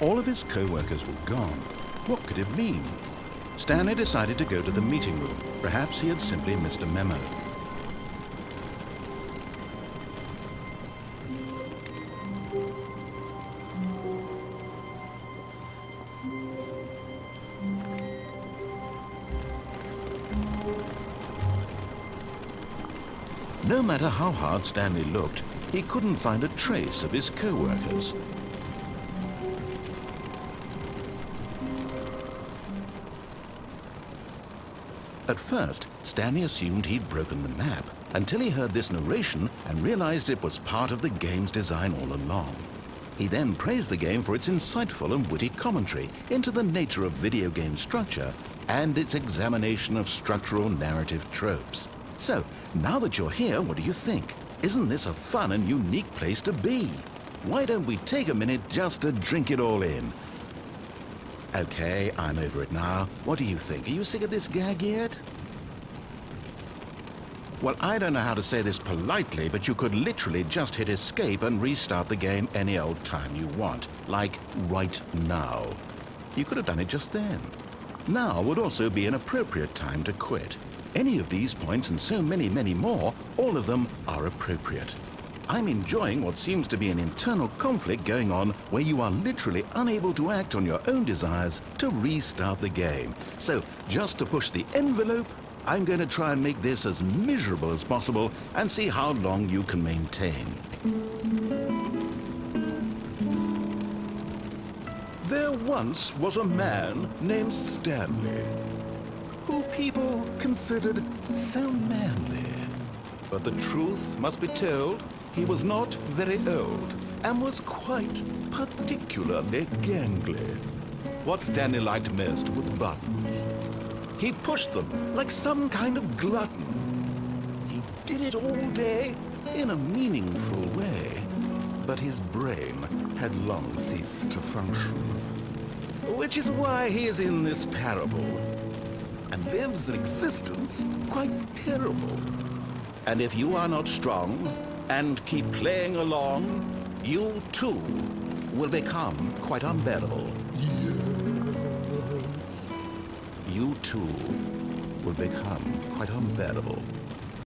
All of his co-workers were gone. What could it mean? Stanley decided to go to the meeting room. Perhaps he had simply missed a memo. No matter how hard Stanley looked, he couldn't find a trace of his co-workers. At first, Stanley assumed he'd broken the map, until he heard this narration and realized it was part of the game's design all along. He then praised the game for its insightful and witty commentary into the nature of video game structure and its examination of structural narrative tropes. So, now that you're here, what do you think? Isn't this a fun and unique place to be? Why don't we take a minute just to drink it all in? Okay, I'm over it now. What do you think? Are you sick of this gag yet? Well, I don't know how to say this politely, but you could literally just hit escape and restart the game any old time you want, like right now. You could have done it just then. Now would also be an appropriate time to quit. Any of these points and so many, many more, all of them are appropriate. I'm enjoying what seems to be an internal conflict going on where you are literally unable to act on your own desires to restart the game. So, just to push the envelope, I'm going to try and make this as miserable as possible and see how long you can maintain. There once was a man named Stanley, who people considered so manly. But the truth must be told, he was not very old and was quite particularly gangly. What Stanley liked most was buttons. He pushed them like some kind of glutton. He did it all day in a meaningful way, but his brain had long ceased to function. Which is why he is in this parable and lives an existence quite terrible. And if you are not strong and keep playing along, you too will become quite unbearable. You too will become quite unbearable.